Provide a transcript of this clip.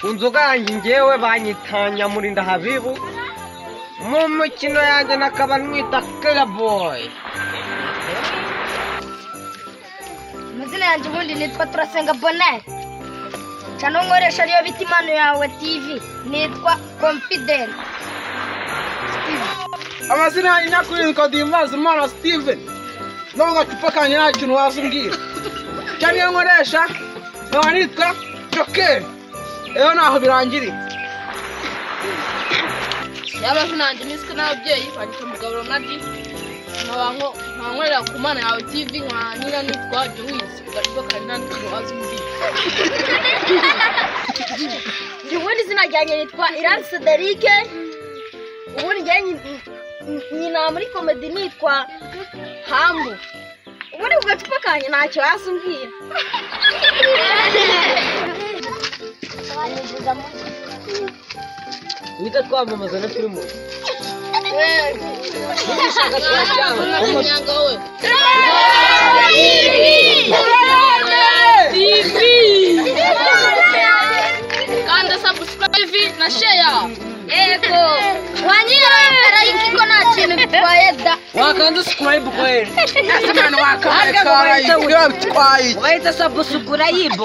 inzoga yanjye ngewe banyitanya Murinda Habibu mu mukino yanjye nakaba nwita Killer Boy. Amazina yanjye ubundi nitwa Turasenga Bonheur. Cyane nkoresha ariyo bita impano yawe TV nitwa Confident. Amazina yanjye nyakuri nitwa Dimazimana Steven. No gacupa kanje nta kintu wasumbwira. Cyane nkoresha nkaba nitwa Joker. Eyo naho birangiriye. Y'amazina yanjye niswe n'ababyeyi bandika Mugabo Ronald. Nkankorera ku mana yawe TV nkanira nitwa Joyce gacupa kanje nta kintu wasumbwira. Ubundi izina ryanjye nitwa Iranse Derike. Ubundi njye nyina muri comedy nitwa Hambu. Ubundi ku gacupa kanje ntacyo wasumbwira. Wita twamamaza na filmu. Kanda subscribe na share. Ego. Wanyira like iko na kintu bitwaye da. Wakanda subscribe kweli. Asa mwana wakaka bitwaye. Waita subscribe.